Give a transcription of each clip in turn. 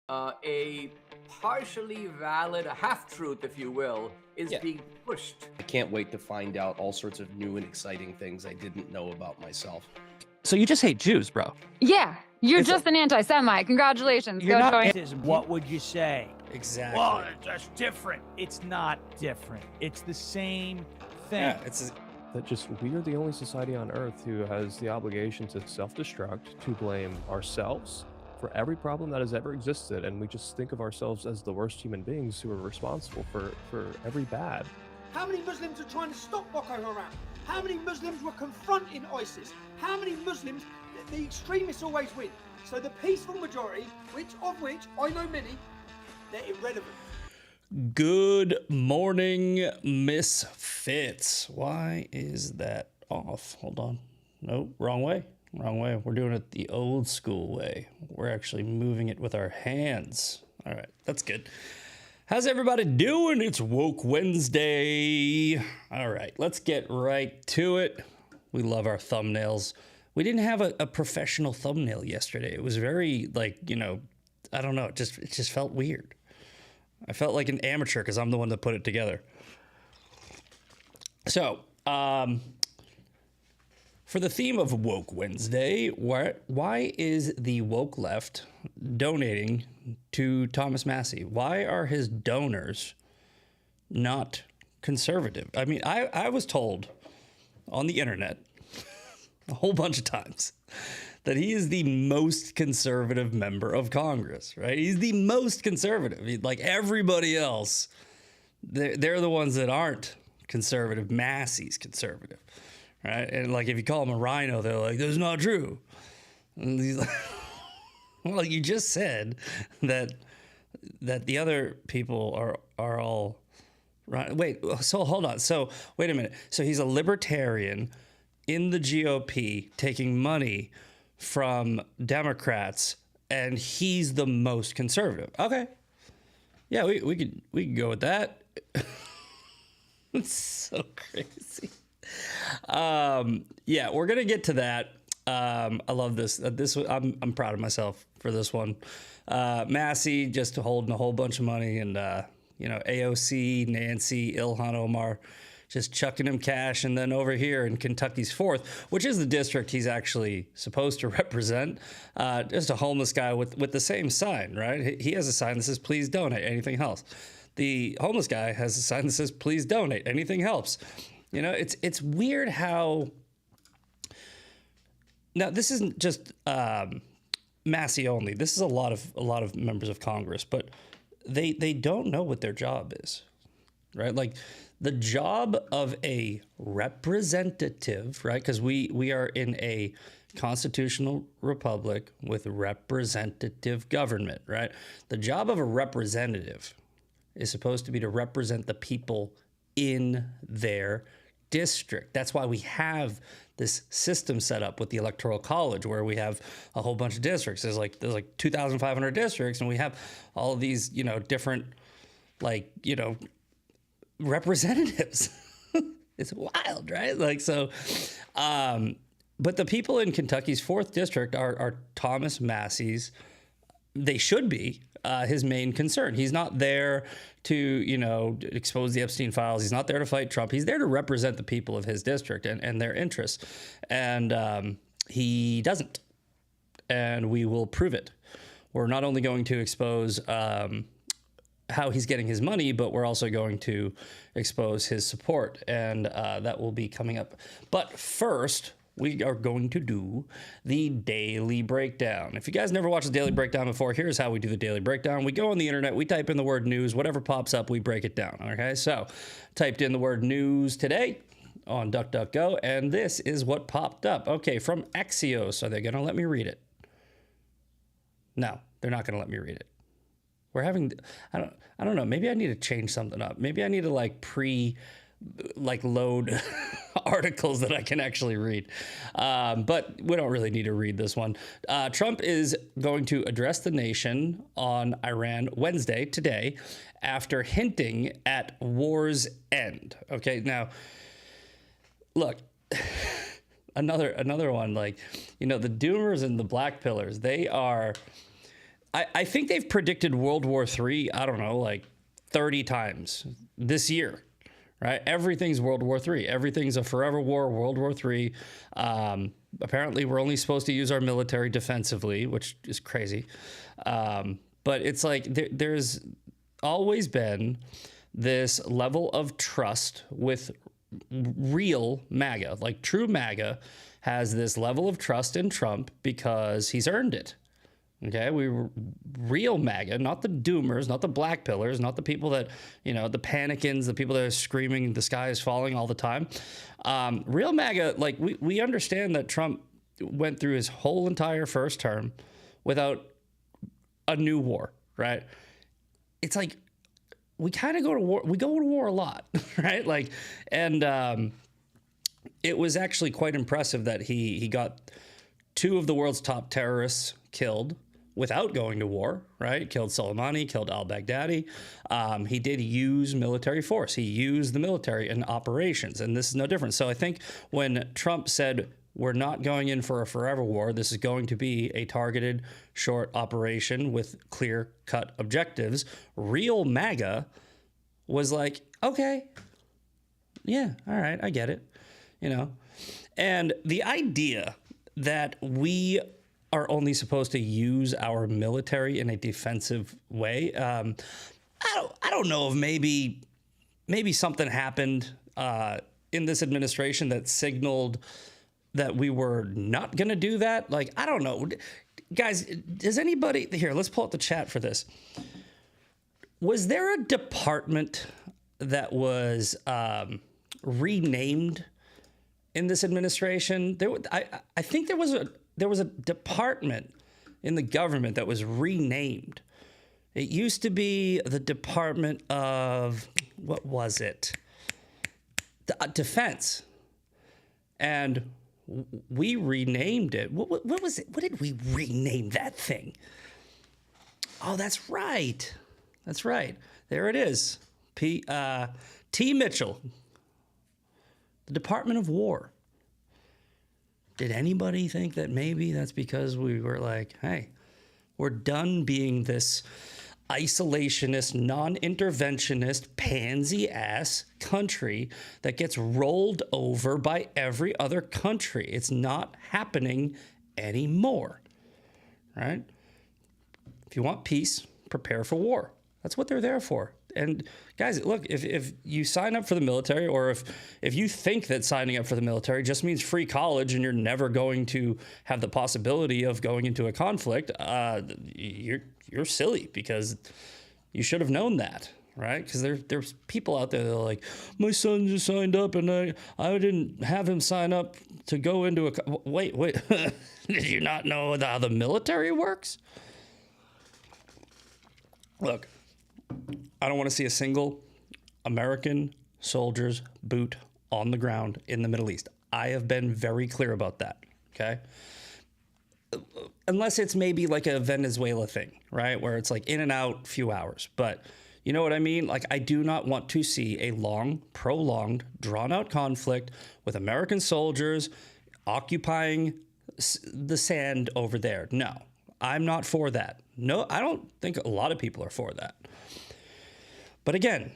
a partially valid, a half-truth, if you will, is Yeah. being pushed. I can't wait to find out all sorts of new and exciting things I didn't know about myself. So you just hate Jews, bro? Yeah, you're It's just an anti-Semite. Congratulations. You're Go not join. What would you say? Exactly. Well, that's different. It's not different. It's the same thing. Yeah, it's That just we are the only society on earth who has the obligation to self-destruct, to blame ourselves for every problem that has ever existed, and we just think of ourselves as the worst human beings who are responsible for every bad. How many Muslims are trying to stop Boko Haram? How many Muslims were confronting ISIS? How many Muslims, the extremists always win. So the peaceful majority, which I know many, they're irrelevant. Good morning, Misfits. Why is that off? Hold on. Nope, wrong way. Wrong way. We're doing it the old school way. We're actually moving it with our hands. All right, that's good. How's everybody doing? It's Woke Wednesday. All right, let's get right to it. We love our thumbnails. We didn't have a professional thumbnail yesterday. It was very I don't know. It just felt weird. I felt like an amateur because I'm the one that put it together. So, for the theme of Woke Wednesday, why is the woke left donating to Thomas Massie? Why are his donors not conservative? I mean, I was told on the internet a whole bunch of times that he is the most conservative member of Congress, right? He's the most conservative. Like everybody else, they're the ones that aren't conservative. Massey's conservative, right? And like if you call him a rhino, they're like, that's not true. And he's like, well, you just said that the other people are all right. Wait, so hold on. So wait a minute. So he's a libertarian in the GOP taking money from Democrats, and he's the most conservative. Okay, yeah, we could go with that. It's so crazy. Yeah, we're gonna get to that. I love this. I'm proud of myself for this one. Massey just holding a whole bunch of money, and AOC, Nancy, Ilhan Omar just chucking him cash. And then over here in Kentucky's 4th, which is the district he's actually supposed to represent, just a homeless guy with the same sign, right? He has a sign that says, please donate, anything helps. The homeless guy has a sign that says, please donate, anything helps. You know, it's weird how... Now, this isn't just Massey only. This is a lot of members of Congress, but they don't know what their job is, right? Like, the job of a representative, right? Because we are in a constitutional republic with representative government, right? The job of a representative is supposed to be to represent the people in their district. That's why we have this system set up with the Electoral College, where we have a whole bunch of districts. There's like 2,500 districts, and we have all of these, different, representatives. It's wild, right? But the people in Kentucky's 4th district are Thomas Massey's. They should be his main concern. He's not there to, expose the Epstein files. He's not there to fight Trump. He's there to represent the people of his district and their interests. And he doesn't. And we will prove it. We're not only going to expose how he's getting his money, but we're also going to expose his support, and that will be coming up. But first, we are going to do the Daily Breakdown. If you guys never watched the Daily Breakdown before, here's how we do the Daily Breakdown. We go on the internet, we type in the word news, whatever pops up, we break it down, okay? So, typed in the word news today on DuckDuckGo, and this is what popped up. Okay, from Axios. Are they going to let me read it? No, they're not going to let me read it. We're having, I don't know. Maybe I need to change something up. Maybe I need to load articles that I can actually read. But we don't really need to read this one. Trump is going to address the nation on Iran Wednesday, today, after hinting at war's end. Okay, now, look, another one, the doomers and the black pillars, they are... I think they've predicted World War III, I don't know, like 30 times this year, right? Everything's World War III. Everything's a forever war, World War III. Apparently, we're only supposed to use our military defensively, which is crazy. But it's like there's always been this level of trust with real MAGA. Like true MAGA has this level of trust in Trump because he's earned it. Okay, real MAGA, not the doomers, not the black pillars, not the people that, the panicans, the people that are screaming the sky is falling all the time. Real MAGA, like we understand that Trump went through his whole entire first term without a new war, right? It's like we kind of go to war. We go to war a lot, right? Like, and it was actually quite impressive that he got 2 of the world's top terrorists killed without going to war, right? Killed Soleimani, killed al-Baghdadi. He did use military force. He used the military in operations, and this is no different. So I think when Trump said, we're not going in for a forever war, this is going to be a targeted, short operation with clear-cut objectives, real MAGA was like, okay, yeah, all right, I get it, And the idea that we are only supposed to use our military in a defensive way. I don't know if maybe something happened in this administration that signaled that we were not going to do that. Like, I don't know. Guys, does anybody... Here, let's pull up the chat for this. Was there a department that was renamed in this administration? I think there was a department in the government that was renamed. It used to be the Department of, what was it? Defense. And we renamed it. What was it? What did we rename that thing? Oh, that's right. That's right. There it is. T. Mitchell. The Department of War. Did anybody think that maybe that's because we were like, hey, we're done being this isolationist, non-interventionist, pansy-ass country that gets rolled over by every other country? It's not happening anymore, right? If you want peace, prepare for war. That's what they're there for. And guys, look, if you sign up for the military, or if you think that signing up for the military just means free college and you're never going to have the possibility of going into a conflict, you're silly, because you should have known that, right? Because there's people out there that are like, my son just signed up and I didn't have him sign up to go into a... Wait. Did you not know how the military works? Look, I don't want to see a single American soldier's boot on the ground in the Middle East. I have been very clear about that, okay? Unless it's maybe like a Venezuela thing, right? Where it's like in and out, few hours. But you know what I mean? Like, I do not want to see a long, prolonged, drawn-out conflict with American soldiers occupying the sand over there. No, I'm not for that. No, I don't think a lot of people are for that. But again,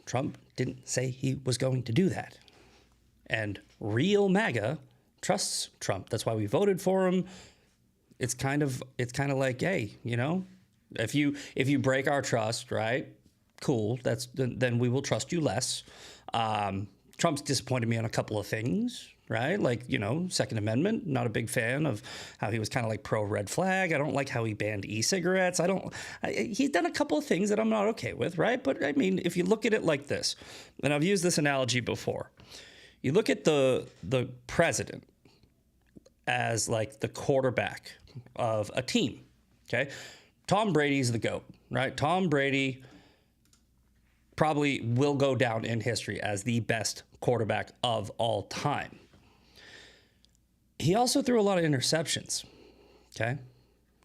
Trump didn't say he was going to do that. And real MAGA trusts Trump. That's why we voted for him. It's kind of like, hey, if you break our trust, right? Cool. Then we will trust you less. Trump's disappointed me on a couple of things, right? Like, Second Amendment, not a big fan of how he was kind of like pro red flag. I don't like how he banned e-cigarettes. He's done a couple of things that I'm not okay with, right? But I mean, if you look at it like this, and I've used this analogy before, you look at the president as like the quarterback of a team, okay? Tom Brady's the GOAT, right? Tom Brady probably will go down in history as the best quarterback of all time. He also threw a lot of interceptions, okay?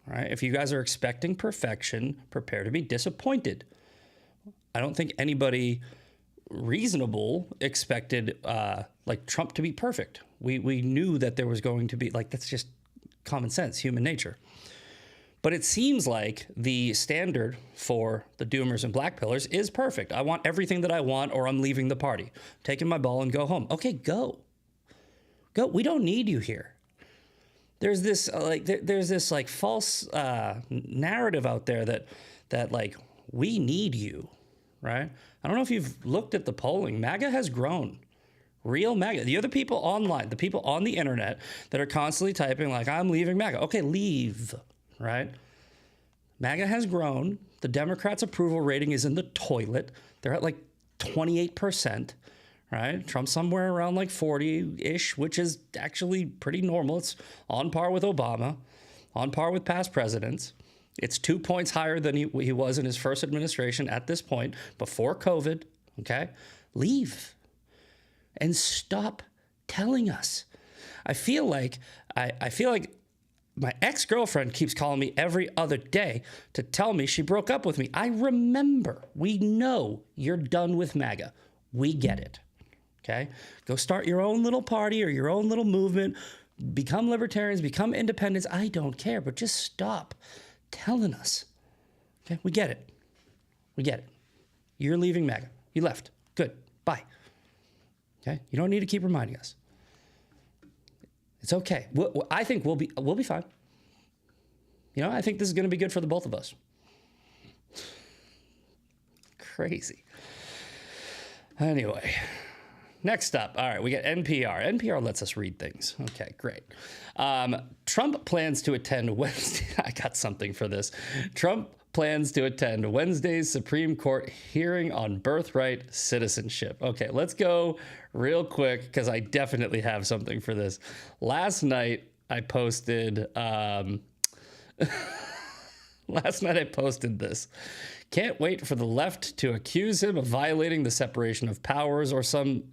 All right, if you guys are expecting perfection, prepare to be disappointed. I don't think anybody reasonable expected like Trump to be perfect. We knew that there was going to be, like, that's just common sense, human nature. But it seems like the standard for the doomers and black pillars is perfect. I want everything that I want, or I'm leaving the party, taking my ball and go home. Okay, go. We don't need you here. There's this false narrative out there that like we need you, right? I don't know if you've looked at the polling. MAGA has grown. Real MAGA. The other people online, the people on the internet that are constantly typing like, I'm leaving MAGA. Okay, leave, right? MAGA has grown. The Democrats' approval rating is in the toilet. They're at like 28%, right? Trump's somewhere around like 40-ish, which is actually pretty normal. It's on par with Obama, on par with past presidents. It's 2 points higher than he was in his first administration at this point, before COVID, okay? Leave. And stop telling us. I feel like my ex-girlfriend keeps calling me every other day to tell me she broke up with me. I remember. We know you're done with MAGA. We get it. Okay? Go start your own little party or your own little movement. Become libertarians, become independents. I don't care, but just stop telling us. Okay? We get it. We get it. You're leaving MAGA. You left. Good. Bye. Okay, you don't need to keep reminding us. It's okay. I think we'll be fine. You know, I think this is going to be good for the both of us. Crazy. Anyway, next up. All right, we got NPR. NPR lets us read things. Okay, great. Trump plans to attend Wednesday. I got something for this. Trump plans to attend Wednesday's Supreme Court hearing on birthright citizenship. Okay, let's go real quick because I definitely have something for this. Last night I posted this. Can't wait for the left to accuse him of violating the separation of powers or some...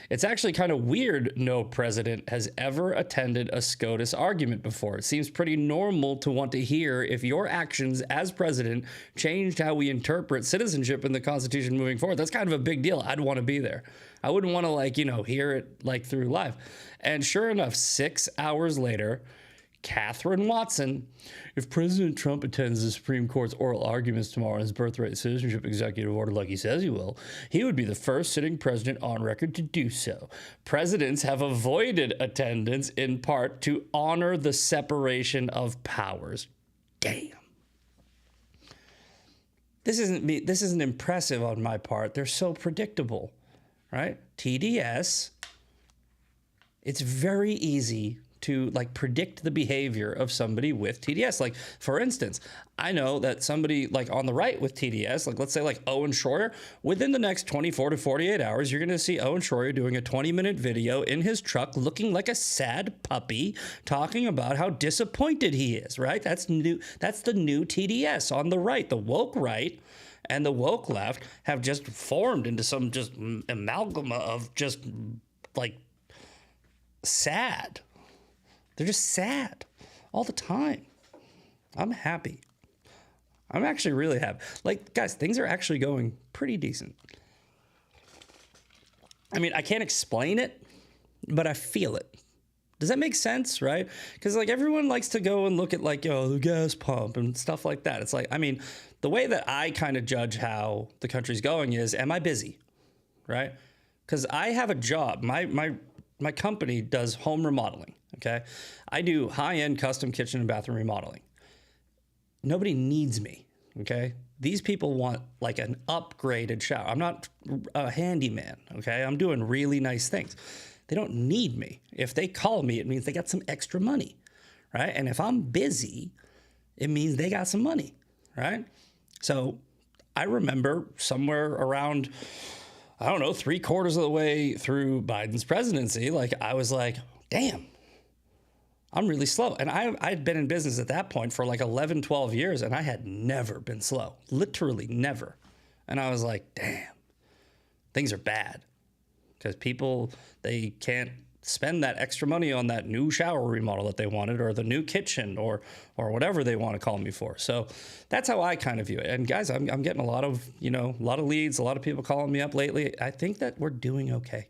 It's actually kind of weird no president has ever attended a SCOTUS argument before. It seems pretty normal to want to hear if your actions as president changed how we interpret citizenship in the Constitution moving forward. That's kind of a big deal. I'd want to be there. I wouldn't want to hear it through live. And sure enough, 6 hours later, Catherine Watson, if President Trump attends the Supreme Court's oral arguments tomorrow on his birthright citizenship executive order like he says he will, he would be the first sitting president on record to do so. Presidents have avoided attendance in part to honor the separation of powers. Damn. This isn't impressive on my part. They're so predictable, right? TDS, it's very easy to predict the behavior of somebody with TDS. Like, for instance, I know that somebody on the right with TDS, let's say Owen Schroyer, within the next 24 to 48 hours, you're going to see Owen Schroyer doing a 20-minute video in his truck looking like a sad puppy talking about how disappointed he is, right? That's new. That's the new TDS on the right. The woke right and the woke left have just formed into some just amalgama of just sad. They're just sad all the time. I'm happy. I'm actually really happy. Guys, things are actually going pretty decent. I mean, I can't explain it, but I feel it. Does that make sense, right? Because everyone likes to go and look at the gas pump and stuff like that. It's the way that I kind of judge how the country's going is, am I busy, right? Because I have a job. My company does home remodeling, okay? I do high-end custom kitchen and bathroom remodeling. Nobody needs me, okay? These people want an upgraded shower. I'm not a handyman, okay? I'm doing really nice things. They don't need me. If they call me, it means they got some extra money, right? And if I'm busy, it means they got some money, right? So I remember somewhere around, I don't know, 3/4 of the way through Biden's presidency, I was damn, I'm really slow. And I'd been in business at that point for 11, 12 years, and I had never been slow, literally never. And I was damn, things are bad because people, they can't spend that extra money on that new shower remodel that they wanted or the new kitchen or whatever they want to call me for. So that's how I kind of view it. And guys, I'm getting a lot of leads, a lot of people calling me up lately. I think that we're doing okay.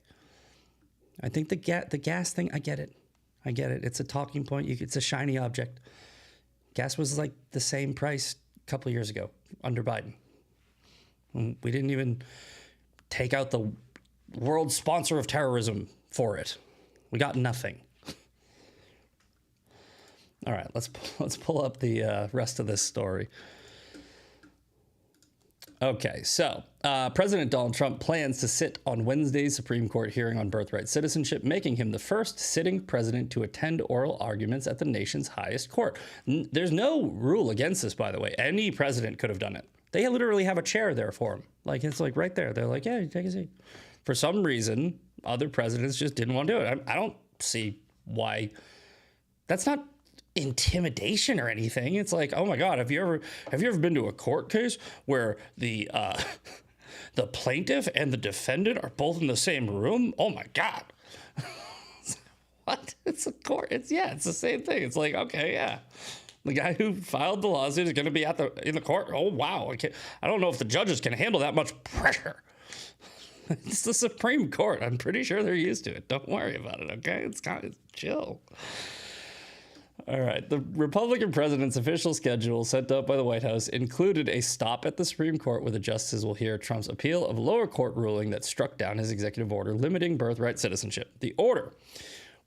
I think the gas thing, I get it. It's a talking point. It's a shiny object. Gas was like the same price a couple years ago under Biden. We didn't even take out the world sponsor of terrorism for it. We got nothing. All right, let's pull up the rest of this story. Okay, so President Donald Trump plans to sit on Wednesday's Supreme Court hearing on birthright citizenship, making him the first sitting president to attend oral arguments at the nation's highest court. There's no rule against this, by the way. Any president could have done it. They literally have a chair there for him. Like, it's like right there. They're like, yeah, take a seat. For some reason, other presidents just didn't want to do it. I don't see why. That's not intimidation or anything. It's like, oh my God, have you ever been to a court case where the plaintiff and the defendant are both in the same room? Oh my God. What? It's a court. It's the same thing. It's like, okay, yeah. The guy who filed the lawsuit is going to be in the court. Oh wow. I don't know if the judges can handle that much pressure. It's the Supreme Court. I'm pretty sure they're used to it. Don't worry about it, okay? It's kind of chill. All right. The Republican president's official schedule sent out by the White House included a stop at the Supreme Court where the justices will hear Trump's appeal of a lower court ruling that struck down his executive order limiting birthright citizenship. The order,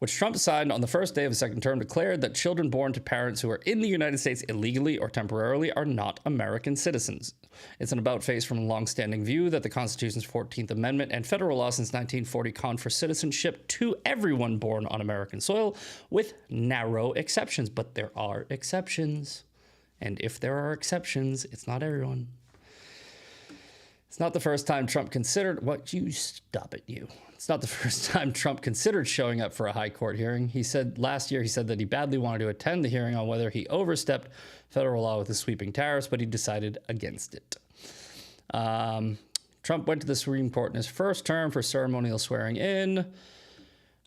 which Trump signed on the first day of his second term, declared that children born to parents who are in the United States illegally or temporarily are not American citizens. It's an about-face from a long-standing view that the Constitution's 14th Amendment and federal law since 1940 confer citizenship to everyone born on American soil, with narrow exceptions. But there are exceptions. And if there are exceptions, it's not everyone. It's not the first time Trump considered... What? You stop it, you. It's not the first time Trump considered showing up for a high court hearing. Last year he said that he badly wanted to attend the hearing on whether he overstepped federal law with his sweeping tariffs, but he decided against it. Trump went to the Supreme Court in his first term for ceremonial swearing in.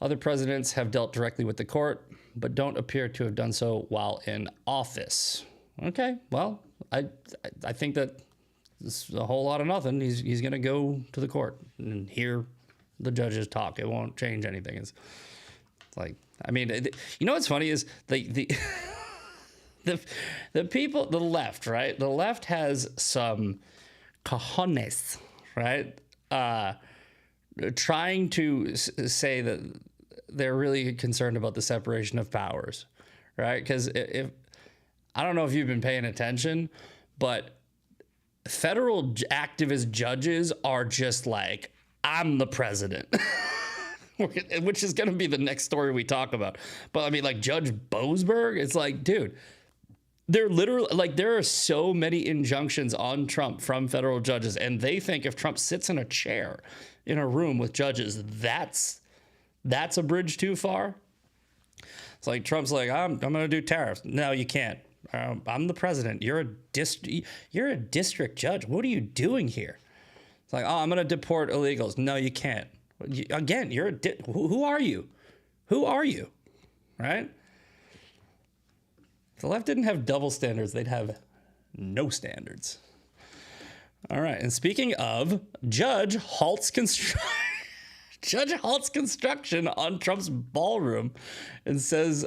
Other presidents have dealt directly with the court, but don't appear to have done so while in office. Okay, well, I think that it's a whole lot of nothing. He's going to go to the court and hear the judges talk. It won't change anything. It's like, I mean, you know what's funny is the people, the left, right? The left has some cojones, right? Trying to say that they're really concerned about the separation of powers, right? Because if I don't know if you've been paying attention, but federal activist judges are just like, I'm the president, which is going to be the next story we talk about. But I mean, like Judge Boasberg, it's like, dude, they're literally like, there are so many injunctions on Trump from federal judges. And they think if Trump sits in a chair in a room with judges, that's a bridge too far. It's like Trump's like, I'm going to do tariffs. No, you can't. I'm the president. You're a district judge. What are you doing here? It's like, oh, I'm going to deport illegals. No, you can't. Again, who are you? Who are you? Right? If the left didn't have double standards, they'd have no standards. All right. And speaking of, Judge halts construction on Trump's ballroom and says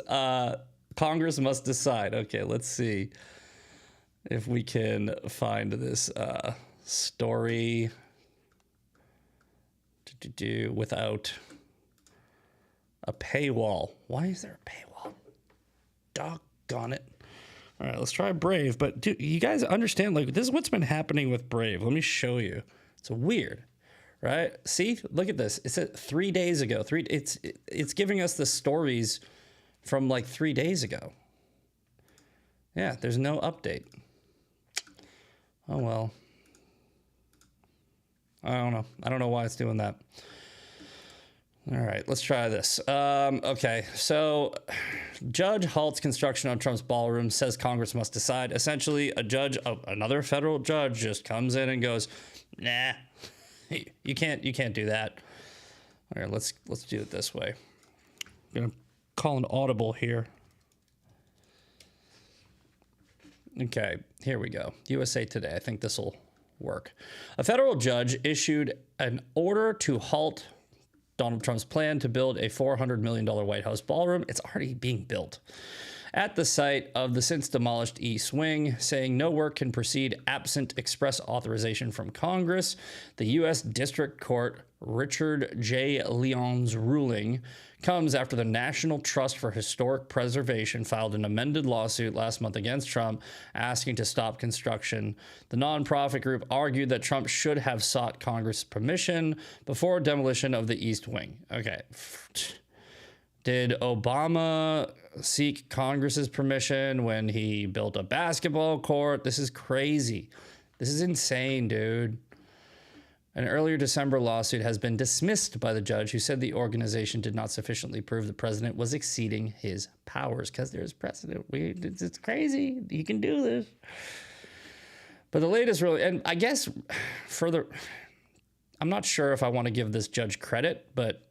Congress must decide. Okay, let's see if we can find this story without a paywall. Why is there a paywall? Doggone it. All right, let's try Brave. But dude, you guys understand, like, this is what's been happening with Brave. Let me show you. It's weird, right? See, look at this. It said 3 days ago. It's giving us the stories from like 3 days ago. Yeah, there's no update. Oh, well. I don't know why it's doing that. All right, let's try this. Okay, so judge halts construction on Trump's ballroom, says Congress must decide. Essentially, another federal judge just comes in and goes, nah, you can't do that. All right, let's do it this way. I'm gonna call an audible here. Okay, here we go. USA Today. I think this will work. A federal judge issued an order to halt Donald Trump's plan to build a $400 million White House ballroom. It's already being built. at the site of the since demolished East Wing, saying no work can proceed absent express authorization from Congress. The U.S. District Court Richard J. Leon's ruling comes after the National Trust for Historic Preservation filed an amended lawsuit last month against Trump, asking to stop construction. The nonprofit group argued that Trump should have sought Congress' permission before demolition of the East Wing. Okay. Did Obama seek Congress's permission when he built a basketball court? This is crazy. This is insane, dude. An earlier December lawsuit has been dismissed by the judge, who said the organization did not sufficiently prove the president was exceeding his powers, because there's precedent. It's crazy. You can do this. But the latest really, and I guess further, I'm not sure if I want to give this judge credit, but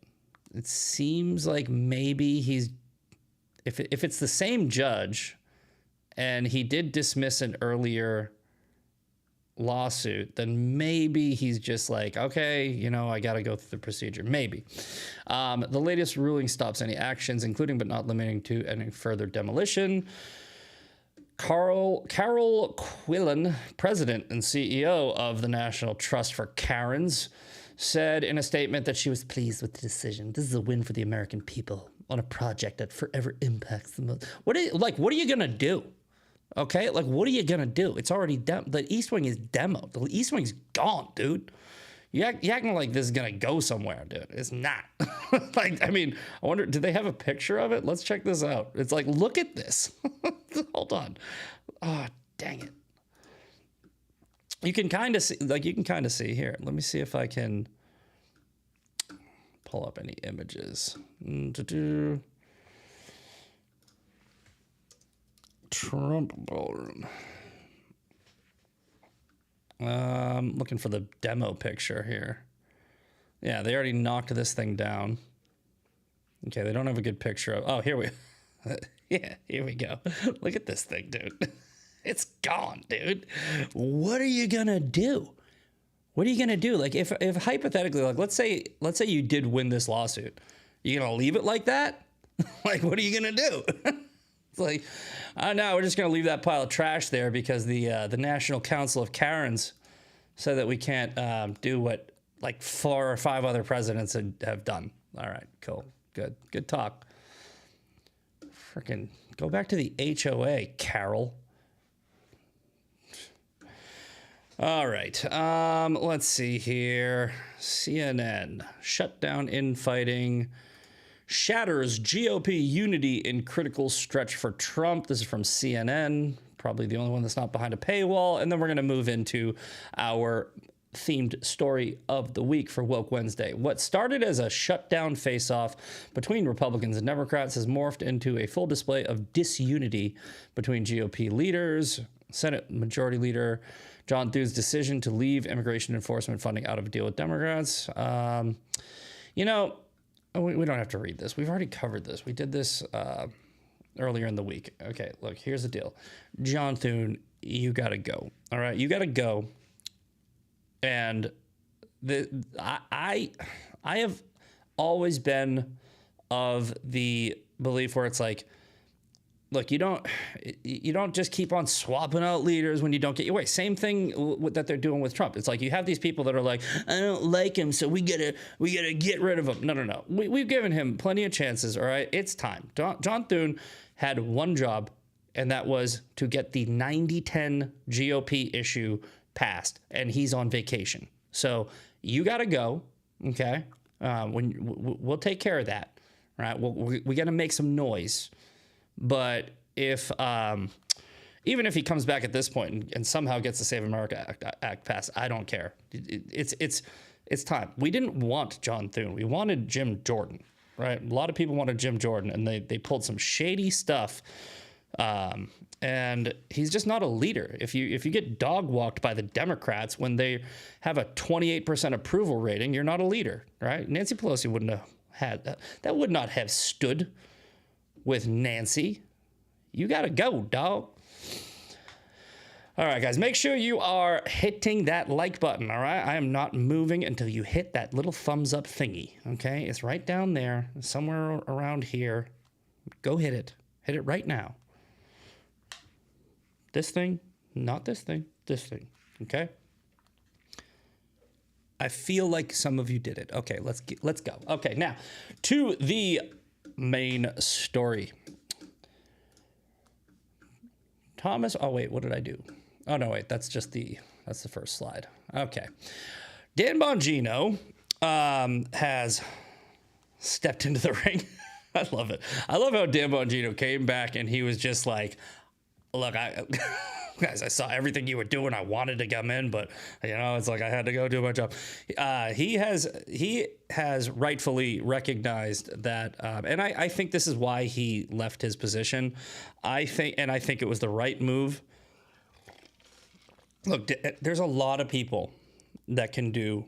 it seems like maybe he's, if it's the same judge and he did dismiss an earlier lawsuit, then maybe he's just like, okay, you know, I got to go through the procedure. Maybe. The latest ruling stops any actions, including but not limiting to any further demolition. Carol Quillen, president and CEO of the National Trust for Karens, said in a statement that she was pleased with the decision. This is a win for the American people on a project that forever impacts the most. What are you going to do? Okay, like, what are you gonna do? It's already the East Wing is demoed. The East Wing's gone, dude. You acting like this is gonna go somewhere, dude. It's not. Like, I mean, I wonder, did they have a picture of it? Let's check this out. It's like, look at this. Hold on. Oh, dang it. You can kind of see here. Let me see if I can pull up any images. Trump ballroom. Looking for the demo picture here. Yeah, they already knocked this thing down. Okay, they don't have a good picture of. Oh, here we go. Look at this thing, dude. It's gone, dude. What are you gonna do? What are you gonna do? Like, if hypothetically, like, let's say you did win this lawsuit, you gonna leave it like that? Like, what are you gonna do? It's like, no, we're just going to leave that pile of trash there because the National Council of Karens said that we can't do what like 4 or 5 other presidents have done. All right, cool, good talk. Freaking go back to the HOA, Carol. All right, let's see here. CNN, shutdown infighting shatters GOP unity in critical stretch for Trump. This is from CNN, probably the only one that's not behind a paywall. And then we're going to move into our themed story of the week for Woke Wednesday. What started as a shutdown face-off between Republicans and Democrats has morphed into a full display of disunity between GOP leaders. Senate Majority Leader John Thune's decision to leave immigration enforcement funding out of a deal with Democrats. You know, we don't have to read this. We've already covered this. We did this earlier in the week. Okay, look, here's the deal. John Thune, you got to go. All right, you got to go. And I have always been of the belief where it's like, look, you don't just keep on swapping out leaders when you don't get your way. Same thing that they're doing with Trump. It's like you have these people that are like, I don't like him, so we gotta get rid of him. No. We've given him plenty of chances. All right, it's time. John Thune had one job, and that was to get the 90-10 GOP issue passed, and he's on vacation. So you got to go. Okay, we'll take care of that. Right? We got to make some noise. But if even if he comes back at this point and somehow gets the Save America Act passed, I don't care. It's time. We didn't want John Thune. We wanted Jim Jordan, right? A lot of people wanted Jim Jordan, and they pulled some shady stuff. And he's just not a leader. If you get dog walked by the Democrats when they have a 28% approval rating, you're not a leader, right? Nancy Pelosi wouldn't have had that. That would not have stood with Nancy. You got to go, dog. All right, guys, make sure you are hitting that like button, all right? I am not moving until you hit that little thumbs up thingy, okay? It's right down there, somewhere around here. Go hit it. Hit it right now. This thing, not this thing, this thing. Okay. I feel like some of you did it. Okay, let's go. Okay, now to the main story. Thomas, oh wait, what did I do? Oh no, wait, that's the first slide. Okay. Dan Bongino has stepped into the ring. I love it. I love how Dan Bongino came back and he was just like, look, guys, I saw everything you were doing. I wanted to come in, but it's like I had to go do my job. He has rightfully recognized that, and I think this is why he left his position. I think it was the right move. Look, there's a lot of people that can do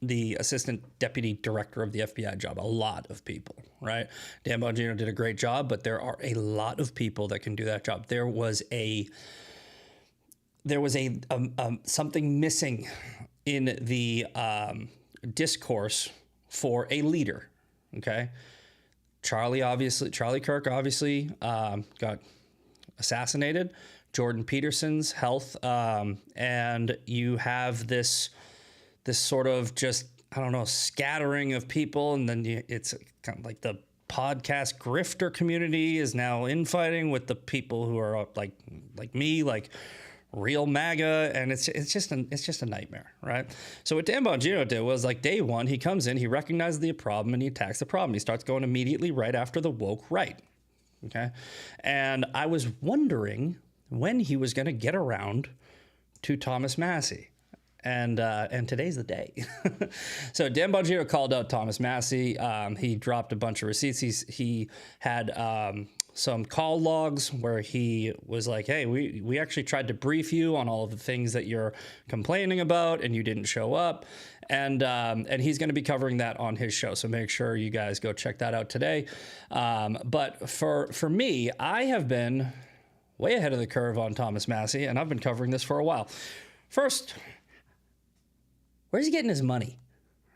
the assistant deputy director of the FBI job. A lot of people, right? Dan Bongino did a great job, but there are a lot of people that can do that job. There was something missing in the discourse for a leader. Okay, Charlie Kirk obviously got assassinated. Jordan Peterson's health, and you have this sort of just, I don't know, scattering of people, and then it's kind of like the podcast grifter community is now infighting with the people who are like me, like real MAGA, and it's just a nightmare, right? So what Dan Bongino did was, like, day one, he comes in, he recognizes the problem, and he attacks the problem. He starts going immediately right after the woke right, okay? And I was wondering when he was going to get around to Thomas Massie. And today's the day. So Dan Bongino called out Thomas Massie. He dropped a bunch of receipts. He had some call logs where he was like, hey, we actually tried to brief you on all of the things that you're complaining about, and you didn't show up. And he's going to be covering that on his show. So make sure you guys go check that out today. But for me, I have been way ahead of the curve on Thomas Massie, and I've been covering this for a while. First, where's he getting his money,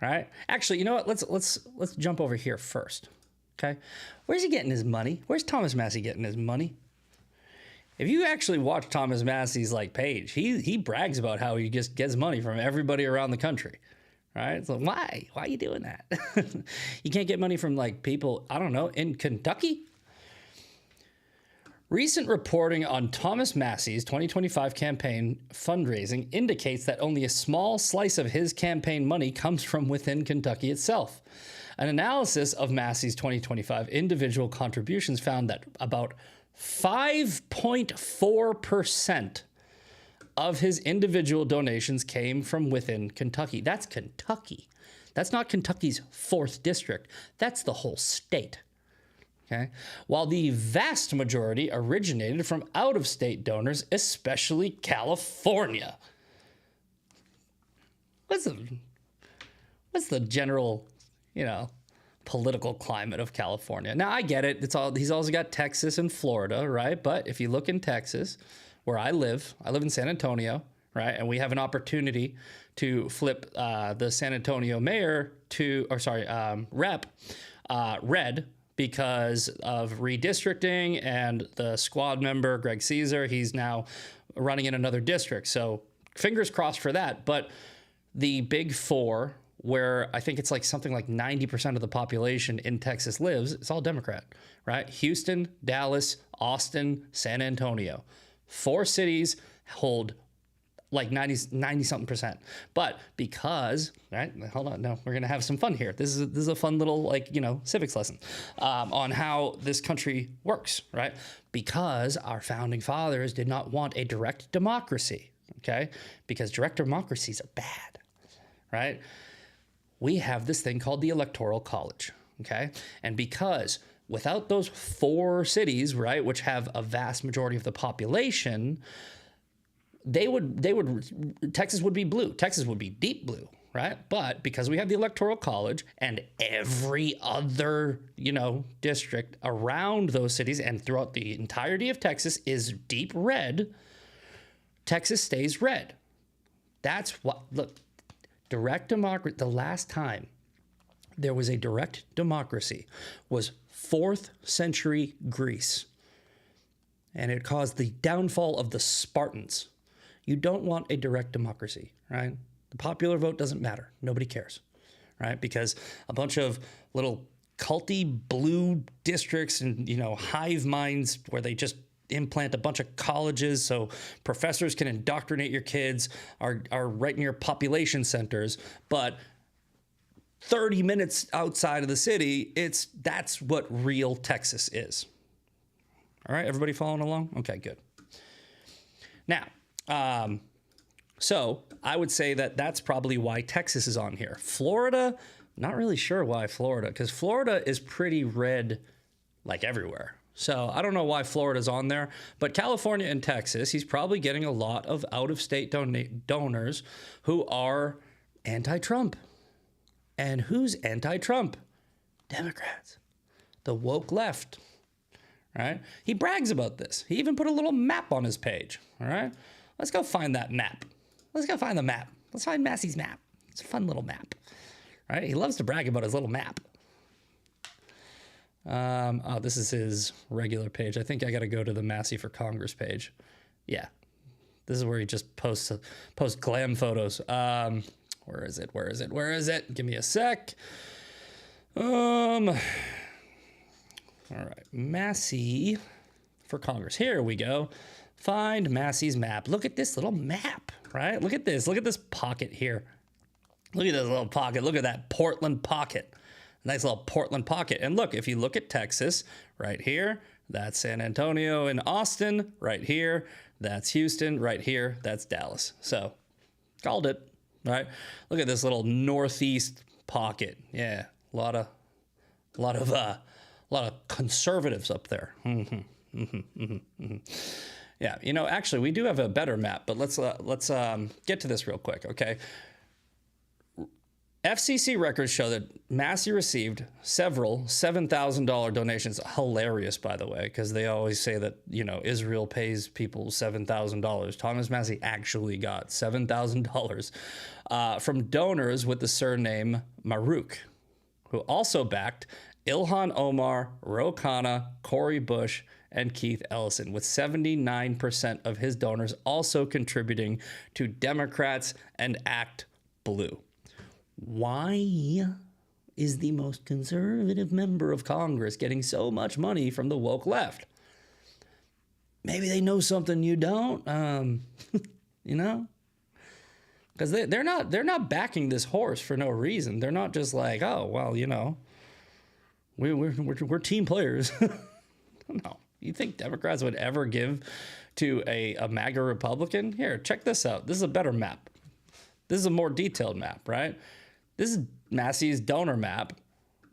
right? Actually, you know what? Let's jump over here first, okay? Where's he getting his money? Where's Thomas Massie getting his money? If you actually watch Thomas Massie's page, he brags about how he just gets money from everybody around the country, right? So why are you doing that? You can't get money from people, I don't know, in Kentucky? Recent reporting on Thomas Massie's 2025 campaign fundraising indicates that only a small slice of his campaign money comes from within Kentucky itself. An analysis of Massie's 2025 individual contributions found that about 5.4% of his individual donations came from within Kentucky. That's Kentucky. That's not Kentucky's 4th district. That's the whole state. Okay. While the vast majority originated from out-of-state donors, especially California. What's the general, political climate of California? Now, I get it. He's also got Texas and Florida, right? But if you look in Texas, where I live in San Antonio, right? And we have an opportunity to flip the San Antonio mayor rep red, because of redistricting and the squad member, Greg Caesar, he's now running in another district. So fingers crossed for that. But the big four, where I think it's something like 90% of the population in Texas lives, it's all Democrat, right? Houston, Dallas, Austin, San Antonio. 4 cities hold 90-something%. But because, right, hold on, no, we're going to have some fun here. This is a fun little, civics lesson on how this country works, right? Because our founding fathers did not want a direct democracy, okay? Because direct democracies are bad, right? We have this thing called the Electoral College, okay? And because without those 4 cities, right, which have a vast majority of the population, Texas would be blue. Texas would be deep blue, right? But because we have the Electoral College and every other, district around those cities and throughout the entirety of Texas is deep red, Texas stays red. That's what, look, direct democracy, the last time there was a direct democracy was 4th century Greece. and it caused the downfall of the Spartans. You don't want a direct democracy, right? The popular vote doesn't matter. Nobody cares, right? Because a bunch of little culty blue districts and, hive minds where they just implant a bunch of colleges so professors can indoctrinate your kids are right near population centers, but 30 minutes outside of the city, that's what real Texas is. All right, everybody following along? Okay, good. Now, so I would say that that's probably why Texas is on here. Florida, not really sure why Florida, because Florida is pretty red like everywhere. So I don't know why Florida's on there, but California and Texas, he's probably getting a lot of out-of-state donors who are anti-Trump. And who's anti-Trump? Democrats. The woke left, right? He brags about this. He even put a little map on his page, all right? Let's go find that map. Let's go find the map. Let's find Massey's map. It's a fun little map, right? He loves to brag about his little map. Oh, this is his regular page. I think I got to go to the Massey for Congress page. Yeah, this is where he just posts glam photos. Where is it? Give me a sec. All right, Massey for Congress. Here we go. Find Massey's map. Look at this little map, right? Look at this pocket here. Look at this little pocket. Look at that Portland pocket. Nice little Portland pocket. And look, if you look at Texas, right here, that's San Antonio and Austin. Right here, that's Houston. Right here, that's Dallas. So, called it, right? Look at this little northeast pocket. Yeah, a lot of conservatives up there. Yeah, actually, we do have a better map, but let's get to this real quick, okay? FCC records show that Massey received several $7,000 donations. Hilarious, by the way, because they always say that, Israel pays people $7,000. Thomas Massey actually got $7,000 from donors with the surname Marouk, who also backed Ilhan Omar, Ro Khanna, Cori Bush, and Keith Ellison, with 79% of his donors also contributing to Democrats and Act Blue. Why is the most conservative member of Congress getting so much money from the woke left? Maybe they know something you don't, because they're not backing this horse for no reason. They're not just like, oh well, we're team players. No, you think Democrats would ever give to a MAGA Republican? Here, check this out. This is a better map. This is a more detailed map, right? This is Massey's donor map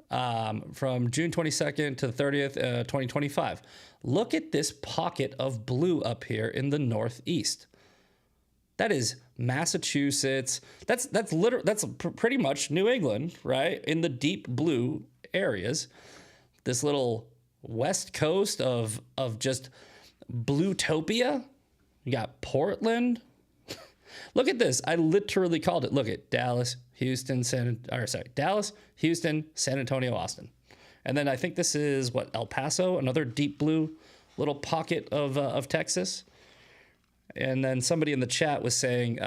from June 22nd to 30th, 2025. Look at this pocket of blue up here in the Northeast. That is Massachusetts. That's pretty much New England, right? In the deep blue areas. This little west coast of just Bluetopia. You got Portland. Look at this. I literally called it. Look at Dallas, Houston, San Antonio, Austin. And then I think this is El Paso, another deep blue little pocket of Texas. And then somebody in the chat was saying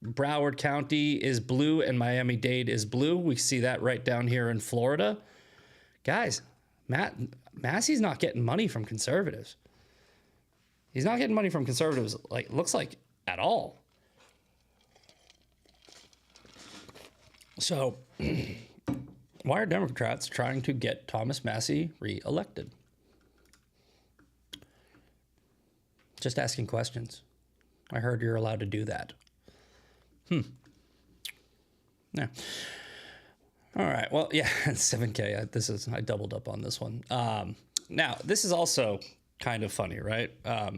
Broward County is blue and Miami-Dade is blue. We see that right down here in Florida. Guys, Massey's not getting money from conservatives. He's not getting money from conservatives, looks like, at all. So, why are Democrats trying to get Thomas Massey reelected? Just asking questions. I heard you're allowed to do that. Yeah. All right. Well, yeah, 7K. I doubled up on this one. Now, this is also kind of funny, right?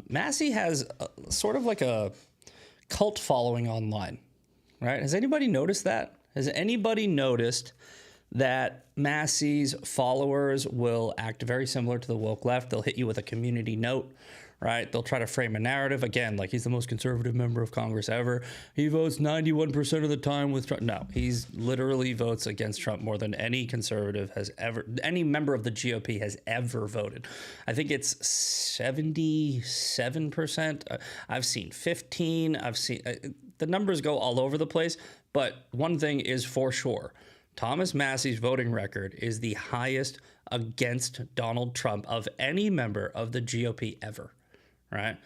Massey has sort of like a cult following online, right? Has anybody noticed that? Has anybody noticed that Massey's followers will act very similar to the woke left? They'll hit you with a community note, right? They'll try to frame a narrative again, like he's the most conservative member of Congress ever. He votes 91% of the time with Trump. No, he's literally votes against Trump more than any conservative has ever, any member of the GOP has ever voted. I think it's 77%. I've seen 15. I've seen the numbers go all over the place. But one thing is for sure. Thomas Massie's voting record is the highest against Donald Trump of any member of the GOP ever, right?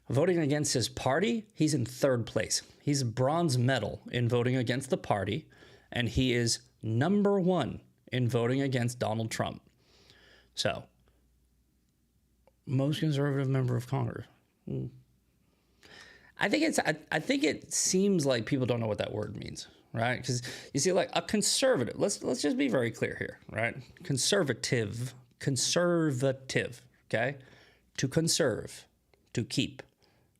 Voting against his party, he's in third place. He's bronze medal in voting against the party, and he is number one in voting against Donald Trump. So, most conservative member of Congress. I think it seems like people don't know what that word means, right? Because you see, like a conservative, let's just be very clear here, right? Conservative, okay? To conserve, to keep,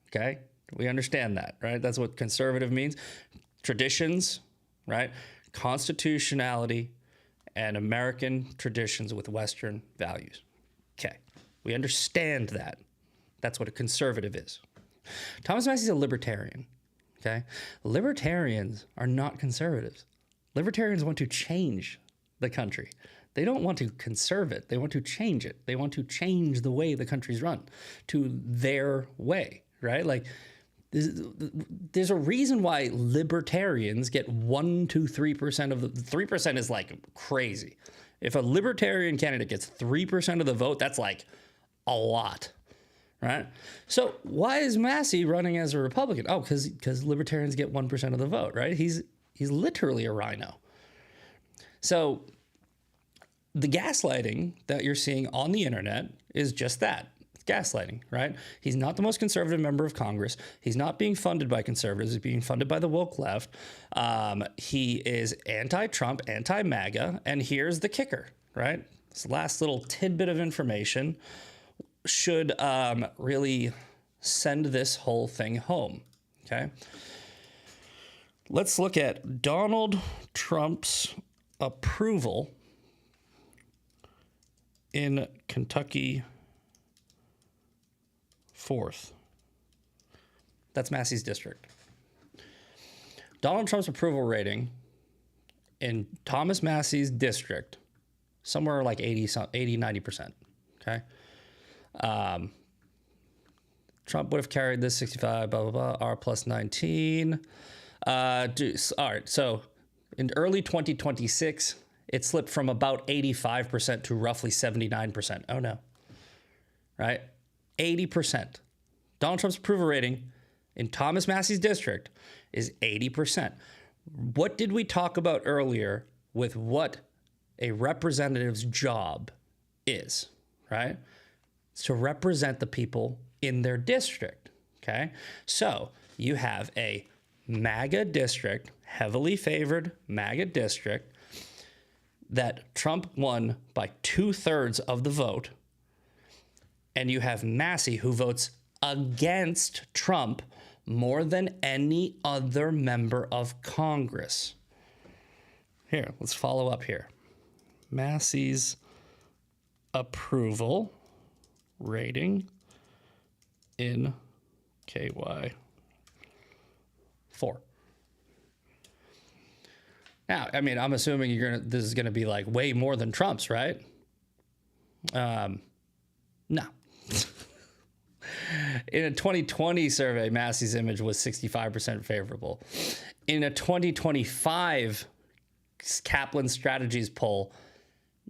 okay? We understand that, right? That's what conservative means. Traditions, right? Constitutionality and American traditions with Western values. Okay, we understand that. That's what a conservative is. Thomas Massie's a libertarian, okay? Libertarians are not conservatives. Libertarians want to change the country. They don't want to conserve it. They want to change it. They want to change the way the country's run to their way, right? Like, there's a reason why libertarians get 1 to 3% of the 3% is like crazy. If a libertarian candidate gets 3% of the vote, that's like a lot, right? So why is Massey running as a Republican? Oh, because libertarians get 1% of the vote, right? He's literally a rhino. So the gaslighting that you're seeing on the internet is just that. Gaslighting, right? He's not the most conservative member of Congress. He's not being funded by conservatives. He's being funded by the woke left. He is anti-Trump, anti-MAGA, and here's the kicker, right? This last little tidbit of information should really send this whole thing home, okay? Let's look at Donald Trump's approval in Kentucky 4th. That's Massey's district. Donald Trump's approval rating in Thomas Massey's district, somewhere like 80, 90%. Okay. Trump would have carried this 65, blah, blah, blah, R plus 19. All right. So in early 2026, it slipped from about 85% to roughly 79%. Oh no. Right? 80%. Donald Trump's approval rating in Thomas Massey's district is 80%. What did we talk about earlier with what a representative's job is, right? It's to represent the people in their district, okay? So you have a MAGA district, heavily favored MAGA district, that Trump won by 2/3 of the vote. And you have Massey, who votes against Trump more than any other member of Congress. Here, let's follow up here. Massey's approval rating in KY 4. Now, I mean, I'm assuming this is gonna be like way more than Trump's, right? No. In a 2020 survey, Massey's image was 65% favorable. In a 2025 Kaplan Strategies poll,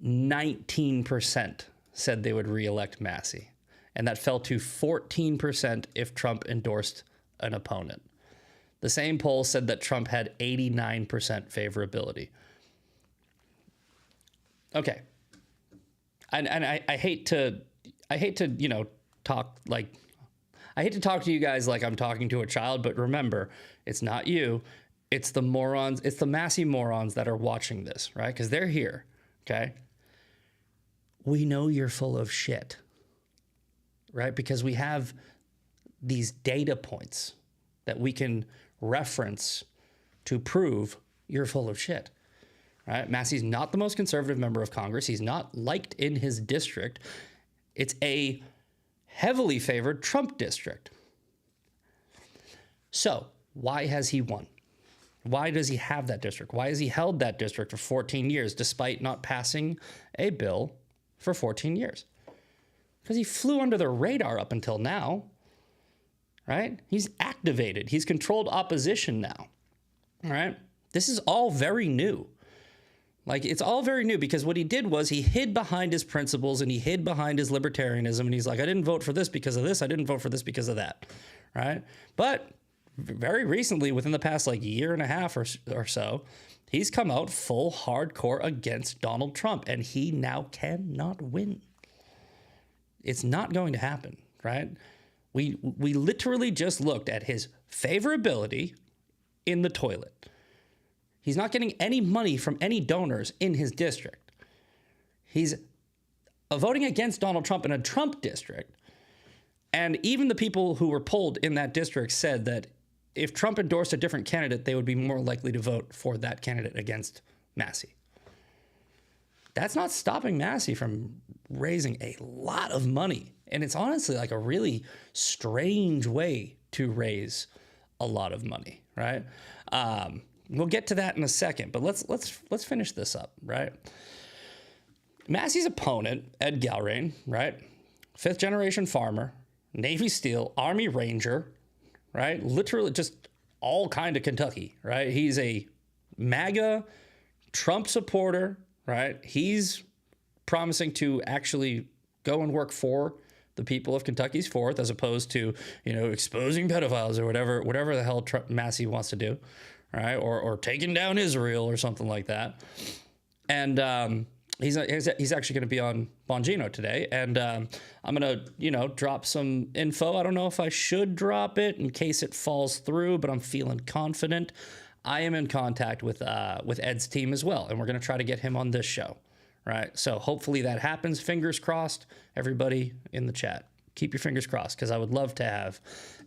19% said they would re-elect Massey. And that fell to 14% if Trump endorsed an opponent. The same poll said that Trump had 89% favorability. Okay. And I hate to, you know, I hate to talk to you guys like I'm talking to a child, but remember, it's not you. It's the morons. It's the Massey morons that are watching this, right? Because they're here, okay? We know you're full of shit, right? Because we have these data points that we can reference to prove you're full of shit, right? Massey's not the most conservative member of Congress. He's not liked in his district. It's a heavily favored Trump district. So why has he won? Why does he have that district? Why has he held that district for 14 years despite not passing a bill for 14 years? Because he flew under the radar up until now, right? He's activated. He's controlled opposition now, right? This is all very new. Like, it's all very new because what he did was he hid behind his principles and he hid behind his libertarianism. And he's like, I didn't vote for this because of this. I didn't vote for this because of that, right? But very recently, within the past like year and a half or so, he's come out full hardcore against Donald Trump, and he now cannot win. It's not going to happen, right? We literally just looked at his favorability in the toilet. He's not getting any money from any donors in his district. He's voting against Donald Trump in a Trump district. And even the people who were polled in that district said that if Trump endorsed a different candidate, they would be more likely to vote for that candidate against Massey. That's not stopping Massey from raising a lot of money. And it's honestly like a really strange way to raise a lot of money, right? We'll get to that in a second, but let's finish this up, right? Massey's opponent, Ed Galrain, right? 5th generation farmer, Navy SEAL, Army Ranger, right? Literally just all kind of Kentucky, right? He's a MAGA Trump supporter, right? He's promising to actually go and work for the people of Kentucky's 4th, as opposed to, exposing pedophiles or whatever the hell Massey wants to do, right? Or taking down Israel or something like that. And he's actually going to be on Bongino today, and I'm going to drop some info. I don't know if I should drop it in case it falls through, but I'm feeling confident. I am in contact with Ed's team as well, and we're going to try to get him on this show, right? So hopefully that happens. Fingers crossed. Everybody in the chat, keep your fingers crossed, because I would love to have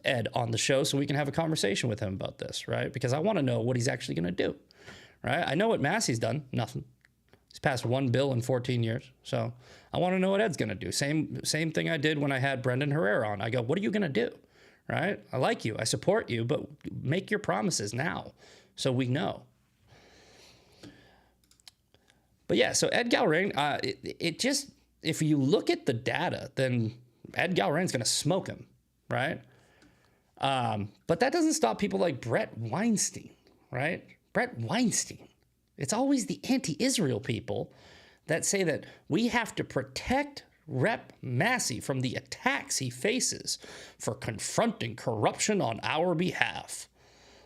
Ed on the show so we can have a conversation with him about this, right? Because I want to know what he's actually going to do, right? I know what Massey's done. Nothing. He's passed one bill in 14 years. So I want to know what Ed's going to do. Same thing I did when I had Brendan Herrera on. I go, what are you going to do, right? I like you. I support you, but make your promises now so we know. But yeah, so Ed Galrain, it just, if you look at the data, then Ed Galrain's going to smoke him, right? But that doesn't stop people like Brett Weinstein, right? Brett Weinstein. It's always the anti-Israel people that say that we have to protect Rep. Massey from the attacks he faces for confronting corruption on our behalf.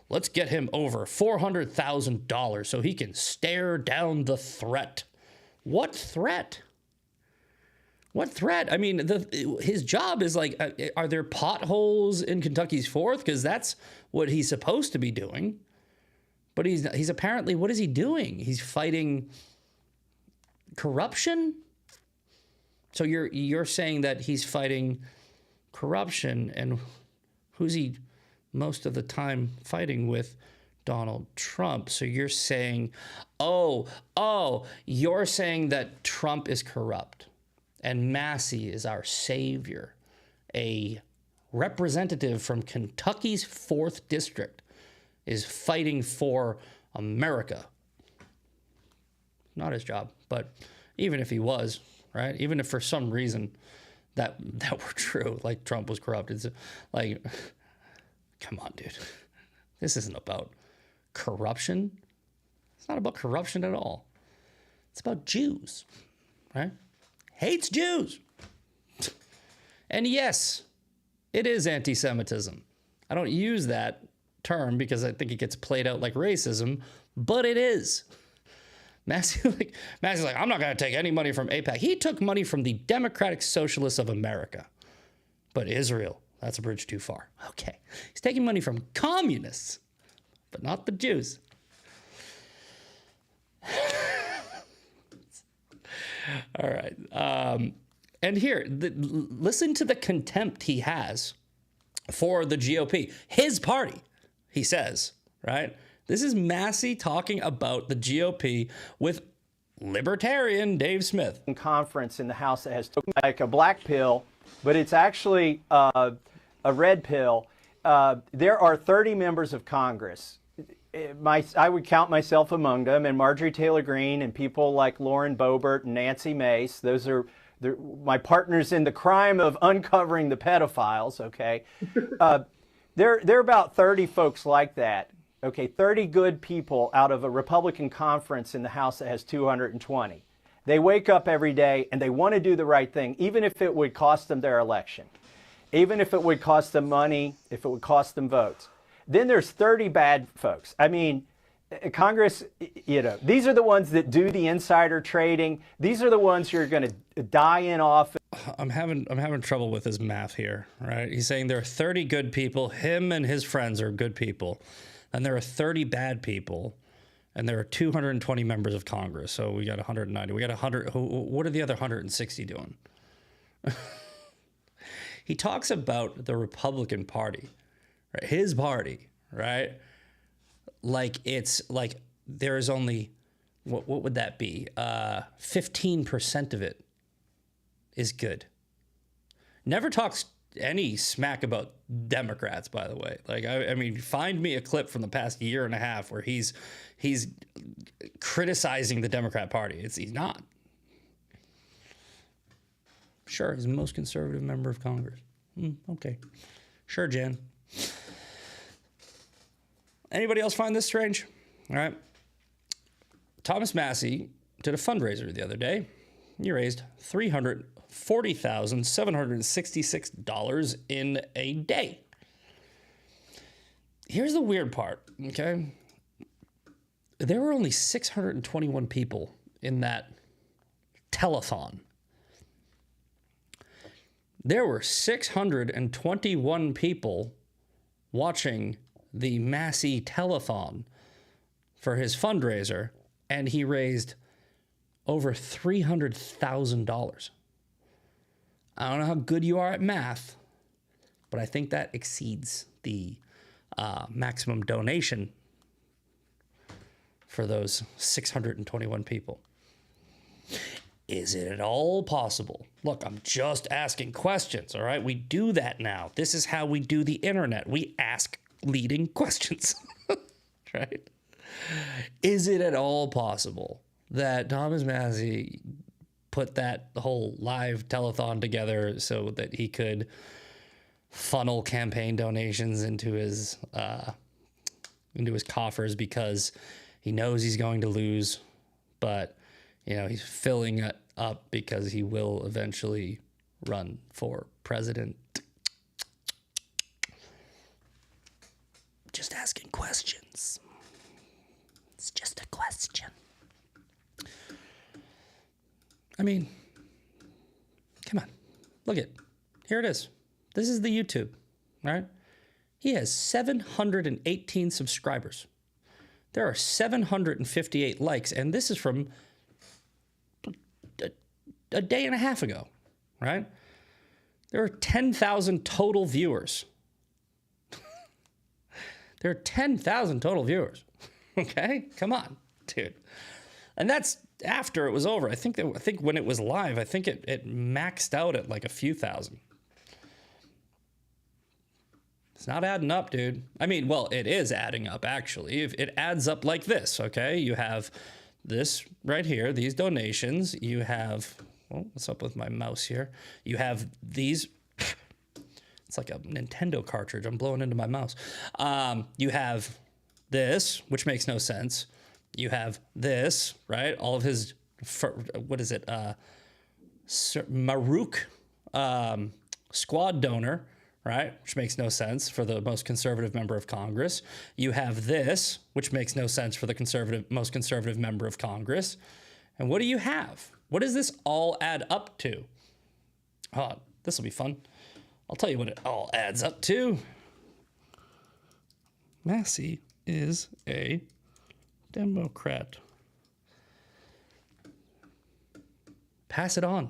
Let's get him over $400,000 so he can stare down the threat. What threat? What threat? I mean, his job is like, are there potholes in Kentucky's 4th? Because that's what he's supposed to be doing. But he's apparently, what is he doing? He's fighting corruption? So you're saying that he's fighting corruption, and who's he most of the time fighting with? Donald Trump. So you're saying, you're saying that Trump is corrupt and Massey is our savior, a representative from Kentucky's 4th district is fighting for America. Not his job, but even if he was, right? Even if for some reason that were true, like Trump was corrupt, it's like, come on, dude. This isn't about corruption. It's not about corruption at all. It's about Jews, right? Hates Jews. And yes, it is anti-Semitism. I don't use that term because I think it gets played out like racism, but it is. Massey's like, I'm not going to take any money from AIPAC. He took money from the Democratic Socialists of America. But Israel, that's a bridge too far. Okay. He's taking money from communists, but not the Jews. All right. And here, listen to the contempt he has for the GOP. His party, he says, right? This is Massey talking about the GOP with libertarian Dave Smith. Conference in the House that has taken like a black pill but it's actually a red pill. There are 30 members of Congress. I would count myself among them, and Marjorie Taylor Greene and people like Lauren Boebert and Nancy Mace. Those are my partners in the crime of uncovering the pedophiles. Okay, there are about 30 folks like that. Okay, 30 good people out of a Republican conference in the House that has 220. They wake up every day and they want to do the right thing, even if it would cost them their election, even if it would cost them money, if it would cost them votes. Then there's 30 bad folks. I mean, Congress, these are the ones that do the insider trading. These are the ones who are going to die in office. I'm having trouble with his math here, right? He's saying there are 30 good people. Him and his friends are good people. And there are 30 bad people. And there are 220 members of Congress. So we got 190. We got 100. What are the other 160 doing? He talks about the Republican Party, right? His party, right? Like it's like there is only, what would that be? 15% of it is good. Never talks any smack about Democrats, by the way. Like, I mean, find me a clip from the past year and a half where he's criticizing the Democrat Party. He's not. Sure, he's the most conservative member of Congress. Okay. Sure, Jen. Anybody else find this strange? All right. Thomas Massey did a fundraiser the other day. He raised $340,766 in a day. Here's the weird part, okay? There were only 621 people in that telethon. There were 621 people watching the Massey telethon for his fundraiser, and he raised over $300,000. I don't know how good you are at math, but I think that exceeds the maximum donation for those 621 people. Is it at all possible? Look, I'm just asking questions, all right? We do that now. This is how we do the internet. We ask leading questions, right? Is it at all possible that Thomas Massey put that whole live telethon together so that he could funnel campaign donations into his coffers because he knows he's going to lose, but he's filling it up because he will eventually run for president? Just asking questions. It's just a question. I mean, come on. Look it. Here it is. This is the YouTube, right? He has 718 subscribers. There are 758 likes, and this is from a day and a half ago, right? There are 10,000 total viewers. There are 10,000 total viewers. Okay? Come on, dude. And that's after it was over. I think when it was live, I think it maxed out at like a few thousand. It's not adding up, dude. I mean, well, it is adding up, actually. It adds up like this, okay? You have this right here, these donations. You have, what's up with my mouse here? You have these. It's like a Nintendo cartridge. I'm blowing into my mouse. You have this, which makes no sense. You have this, right? All of his, what is it? Maruk squad donor, right? Which makes no sense for the most conservative member of Congress. You have this, which makes no sense for the most conservative member of Congress. And what do you have? What does this all add up to? Oh, this will be fun. I'll tell you what it all adds up to. Massey is a Democrat. Pass it on.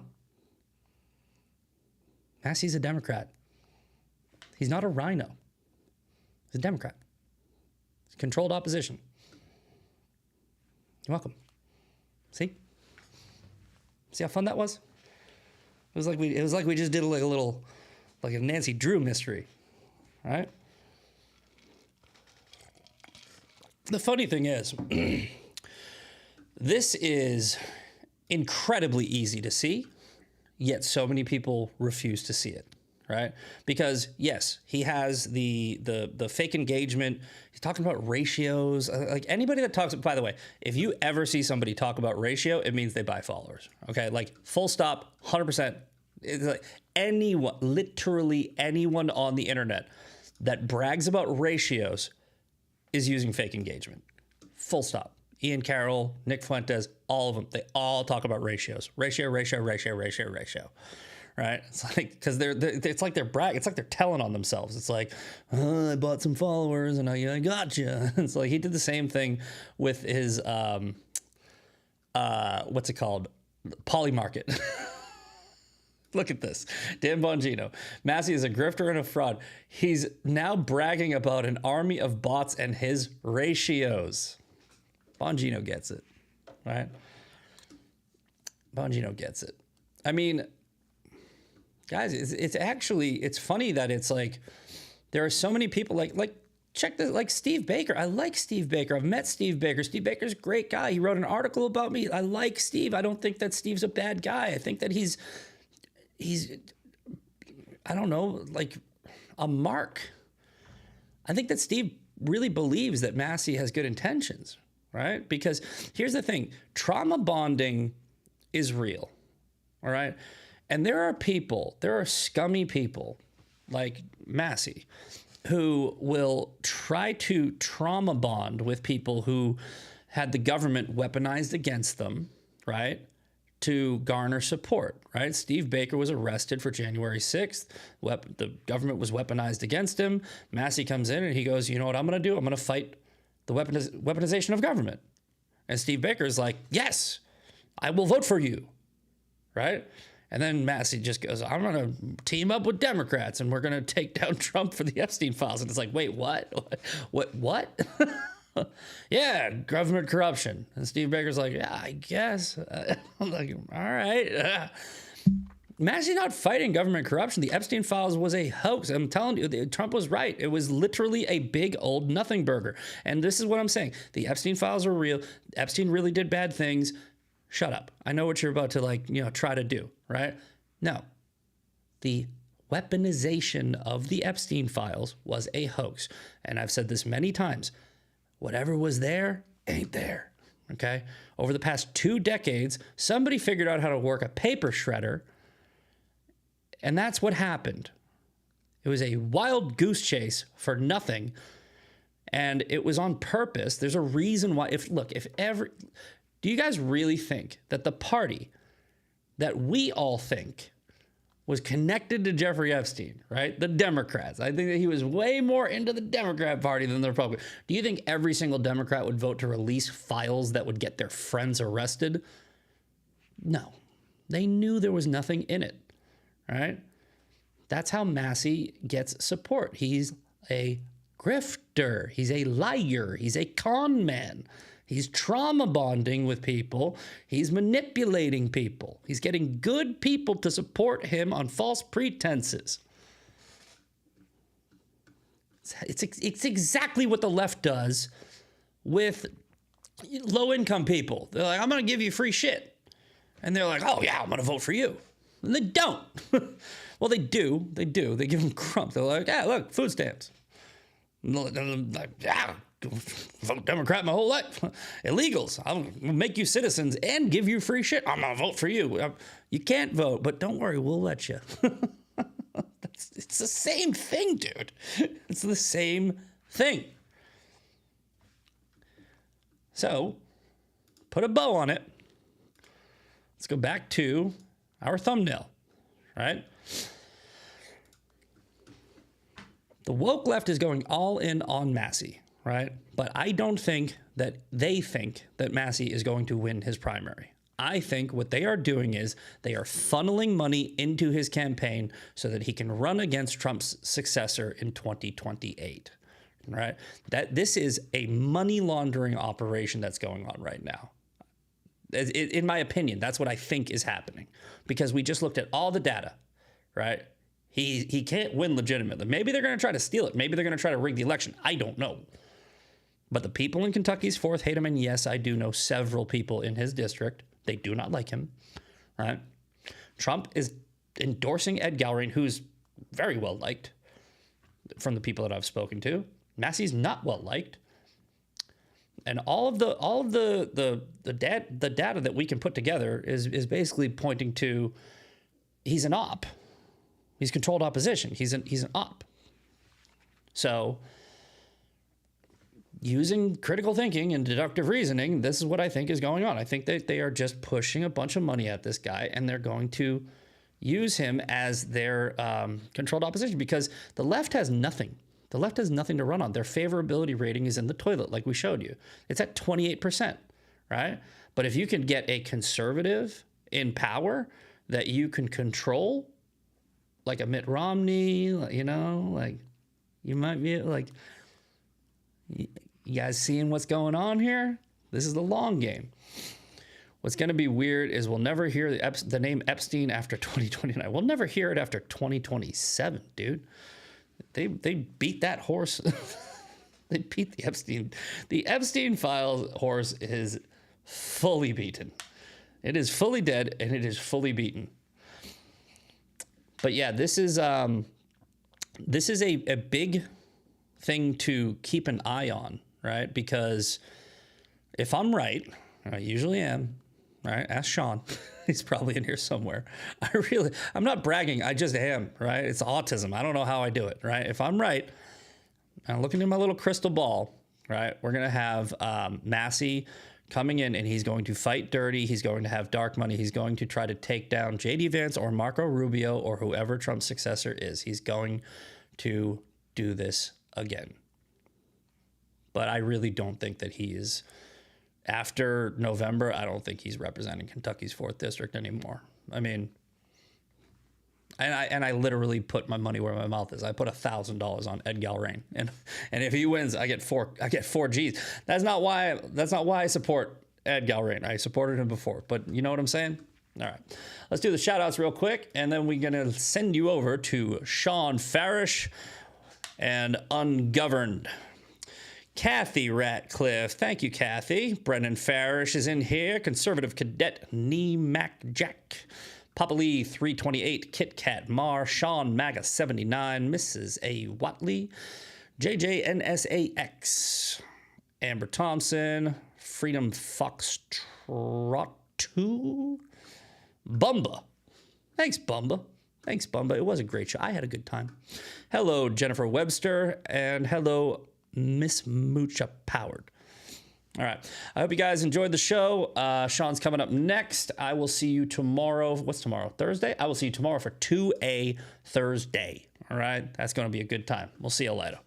Massey's a Democrat. He's not a rhino. He's a Democrat. He's controlled opposition. You're welcome. See? See how fun that was? It was like we just did like a Nancy Drew mystery, right? The funny thing is, this is incredibly easy to see, yet so many people refuse to see it, right? Because yes, he has the fake engagement. He's talking about ratios. Like anybody that talks, by the way, if you ever see somebody talk about ratio, it means they buy followers. Okay, like full stop, 100%. It's like anyone, literally anyone on the internet that brags about ratios is using fake engagement. Full stop. Ian Carroll, Nick Fuentes, all of them, they all talk about ratios. Ratio. Right? It's like, because it's like they're bragging. It's like they're telling on themselves. It's like, I bought some followers and I gotcha. It's like he did the same thing with his, what's it called? Polymarket. Look at this. Dan Bongino. Massey is a grifter and a fraud. He's now bragging about an army of bots and his ratios. Bongino gets it, right? Bongino gets it. I mean, guys, it's funny that it's like there are so many people like check this, like Steve Baker. I like Steve Baker. I've met Steve Baker. Steve Baker's a great guy. He wrote an article about me. I like Steve. I don't think that Steve's a bad guy. I think that he's I don't know, like a mark. I think that Steve really believes that Massey has good intentions, right? Because here's the thing, trauma bonding is real, all right? And there are scummy people like Massey who will try to trauma bond with people who had the government weaponized against them, right? To garner support, right? Steve Baker was arrested for January 6th. The government was weaponized against him. Massey comes in and he goes, you know what I'm going to do? I'm going to fight the weaponization of government. And Steve Baker is like, yes, I will vote for you, right? And then Massey just goes, I'm going to team up with Democrats and we're going to take down Trump for the Epstein files. And it's like, wait, what? What? Yeah, government corruption. And Steve Baker's like, yeah, I guess. I'm like, all right. Massey's not fighting government corruption. The Epstein files was a hoax. I'm telling you, Trump was right. It was literally a big old nothing burger. And this is what I'm saying. The Epstein files are real. Epstein really did bad things. Shut up. I know what you're about to try to do, right? No. The weaponization of the Epstein files was a hoax. And I've said this many times. Whatever was there ain't there, okay? Over the past 2 decades, somebody figured out how to work a paper shredder, and that's what happened. It was a wild goose chase for nothing, and it was on purpose. There's a reason why. Do you guys really think that the party that we all think was connected to Jeffrey Epstein, right? The Democrats. I think that he was way more into the Democrat Party than the Republican. Do you think every single Democrat would vote to release files that would get their friends arrested? No. They knew there was nothing in it, right? That's how Massey gets support. He's a grifter. He's a liar. He's a con man. He's trauma bonding with people. He's manipulating people. He's getting good people to support him on false pretenses. It's exactly what the left does with low-income people. They're like, I'm going to give you free shit. And they're like, oh, yeah, I'm going to vote for you. And they don't. Well, they do. They do. They give them crumbs. They're like, yeah, look, food stamps. Like, yeah, vote Democrat my whole life. Illegals. I'll make you citizens and give you free shit. I'm going to vote for you. You can't vote, but don't worry, we'll let you. It's the same thing, dude. It's the same thing. So, put a bow on it. Let's go back to our thumbnail, right? The woke left is going all in on Massey, right? But I don't think that they think that Massey is going to win his primary. I think what they are doing is they are funneling money into his campaign so that he can run against Trump's successor in 2028, right? That this is a money laundering operation that's going on right now. In my opinion, that's what I think is happening, because we just looked at all the data, right? He can't win legitimately. Maybe they're going to try to steal it. Maybe they're going to try to rig the election. I don't know. But the people in Kentucky's 4th hate him, and yes, I do know several people in his district. They do not like him, right? Trump is endorsing Ed Galbraith, who's very well liked from the people that I've spoken to. Massey's not well liked. And all of the data that we can put together is basically pointing to he's an op. He's controlled opposition. He's an op. So using critical thinking and deductive reasoning, this is what I think is going on. I think that they are just pushing a bunch of money at this guy, and they're going to use him as their controlled opposition, because the left has nothing. The left has nothing to run on. Their favorability rating is in the toilet, like we showed you. It's at 28%, right? But if you can get a conservative in power that you can control, like a Mitt Romney, you know, like you might be like, you guys seeing what's going on here? This is the long game. What's going to be weird is we'll never hear the name Epstein after 2029. We'll never hear it after 2027, dude. They beat that horse. They beat the Epstein. The Epstein files horse is fully beaten. It is fully dead, and it is fully beaten. But yeah, this is a big thing to keep an eye on, right? Because if I'm right, I usually am, right? Ask Sean. He's probably in here somewhere. I'm not bragging. I just am, right? It's autism. I don't know how I do it, right? If I'm right, I'm looking in my little crystal ball, right? We're going to have Massey coming in, and he's going to fight dirty. He's going to have dark money. He's going to try to take down J.D. Vance or Marco Rubio or whoever Trump's successor is. He's going to do this again. But I really don't think that he is, after November, I don't think he's representing Kentucky's 4th district anymore. I mean, and I literally put my money where my mouth is. I put $1,000 on Ed Galbraith, and if he wins, I get four G's. That's not why I support Ed Galbraith. I supported him before, but you know what I'm saying? All right, let's do the shout outs real quick, and then we're gonna send you over to Sean Farish and Ungoverned. Kathy Ratcliffe. Thank you, Kathy. Brendan Farish is in here. Conservative Cadet Nee Mac Jack. Papa Lee 328. Kit Kat Mar. Sean Maga 79. Mrs. A. Watley. JJNSAX. Amber Thompson. Freedom Foxtrot 2. Bumba. Thanks, Bumba. It was a great show. I had a good time. Hello, Jennifer Webster. And hello, Miss Moocha Powered. All right. I hope you guys enjoyed the show. Sean's coming up next. I will see you tomorrow. What's tomorrow? Thursday? I will see you tomorrow for 2A Thursday. All right. That's going to be a good time. We'll see you later.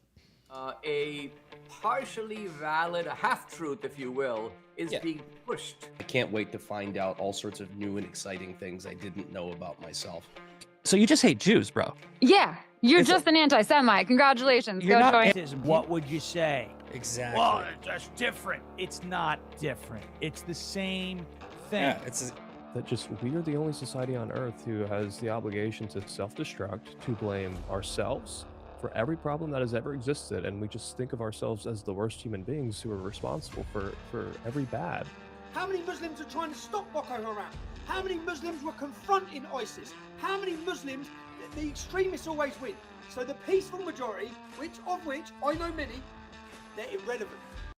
A partially valid, a half-truth, if you will, is being pushed. I can't wait to find out all sorts of new and exciting things I didn't know about myself. So you just hate Jews, bro? Yeah, you're just an anti-Semite. Congratulations. You're Go not join. What would you say? Exactly. Well, that's different. It's not different. It's the same thing. Yeah, it's That just we are the only society on earth who has the obligation to self-destruct, to blame ourselves for every problem that has ever existed, and we just think of ourselves as the worst human beings who are responsible for every bad. How many Muslims are trying to stop Boko Haram? How many Muslims were confronting ISIS? How many Muslims, the extremists always win. So the peaceful majority, of which I know many, they're irrelevant.